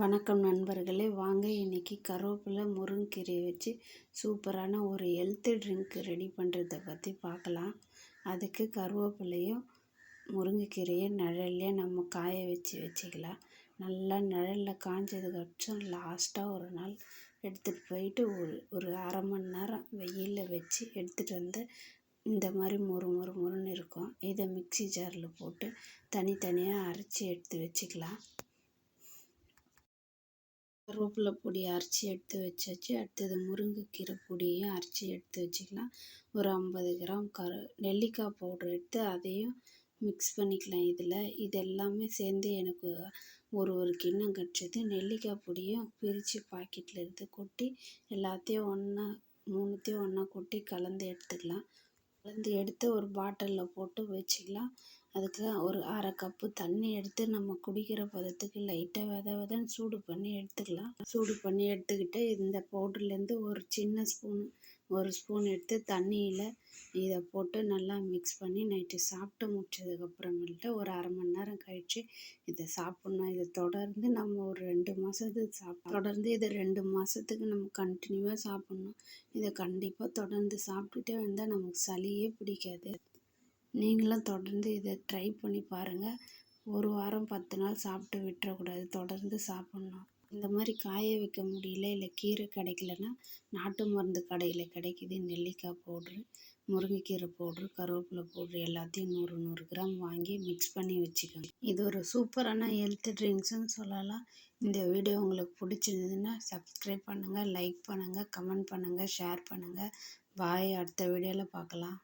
வணக்கம் நண்பர்களே, வாங்க இன்னைக்கு கருவேப்பிலை முருங்கைக்கீரையை வச்சு சூப்பரான ஒரு ஹெல்த் ட்ரிங்க் ரெடி பண்ணுறதை பற்றி பார்க்கலாம். அதுக்கு கருவேப்பிலையும் முருங்கைக்கீரையும் நிழல்லே நம்ம காய வச்சுக்கலாம். நல்லா நிழலில் காஞ்சதுக்கப்புறம் லாஸ்ட்டாக ஒரு நாள் எடுத்துகிட்டு போயிட்டு ஒரு அரை மணி நேரம் வெயிலில் வச்சு எடுத்துகிட்டு வந்து இந்த மாதிரி முறுன்னு இருக்கும். இதை மிக்ஸி ஜாரில் போட்டு தனித்தனியாக அரைச்சி எடுத்து வச்சுக்கலாம். கருவேப்பிலை பொடி அரைச்சி எடுத்து வச்சாச்சு. அடுத்தது முருங்கைக்கீரை பொடியையும் அரைச்சி எடுத்து வச்சுக்கலாம். ஒரு 50 கிராம் நெல்லிக்காய் பவுடர் எடுத்து அதையும் மிக்ஸ் பண்ணிக்கலாம். இது எல்லாமே சேர்ந்து எனக்கு ஒரு கிண்ணம் கிடச்சிது. நெல்லிக்காய் பொடியும் பிரித்து பாக்கெட்டில் எடுத்து கொட்டி எல்லாத்தையும் மூணுத்தையும் ஒன்றா கொட்டி கலந்து எடுத்துக்கலாம். கலந்து எடுத்து ஒரு பாட்டிலில் போட்டு வச்சுக்கலாம். அதுக்கு ஒரு அரை கப்பு தண்ணி எடுத்து நம்ம குடிக்கிற பதத்துக்கு லைட்டாக வெதன்னு சூடு பண்ணி எடுத்துக்கலாம். சூடு பண்ணி எடுத்துக்கிட்டு இந்த பவுடர்லேருந்து ஒரு ஸ்பூன் எடுத்து தண்ணியில் இதை போட்டு நல்லா மிக்ஸ் பண்ணி நைட்டு சாப்பிட்டு முடிச்சதுக்கப்புறமேல்ட்டு ஒரு அரை மணி நேரம் கழித்து இதை சாப்பிட்ணும். இதை தொடர்ந்து நம்ம ஒரு 2 மாதத்துக்கு தொடர்ந்து இதை 2 மாதத்துக்கு நம்ம கண்டினியூவாக சாப்பிட்ணும். இதை கண்டிப்பாக தொடர்ந்து சாப்பிட்டுட்டே வந்தால் நமக்கு சளியே பிடிக்காது. நீங்களும் தொடர்ந்து இதை ட்ரை பண்ணி பாருங்கள். ஒரு வாரம் 10 நாள் சாப்பிட்டு விட்டுறக்கூடாது, தொடர்ந்து சாப்பிட்ணும். இந்த மாதிரி காய வைக்க முடியல, இல்லை கீரை கிடைக்கலன்னா நாட்டு மருந்து கடையில் கிடைக்கிது. நெல்லிக்காய் பவுட்ரு, முருங்கைக்கீரை பவுட்ரு, கருவேப்பிலை பவுட்ரு எல்லாத்தையும் 100 கிராம் வாங்கி மிக்ஸ் பண்ணி வச்சுக்கோங்க. இது ஒரு சூப்பரான ஹெல்த் ட்ரிங்க்ஸ்ன்னு சொல்லலாம். இந்த வீடியோ உங்களுக்கு பிடிச்சிருந்ததுன்னா சப்ஸ்கிரைப் பண்ணுங்கள், லைக் பண்ணுங்கள், கமெண்ட் பண்ணுங்கள், ஷேர் பண்ணுங்கள். பாய். அடுத்த வீடியோவில் பார்க்கலாம்.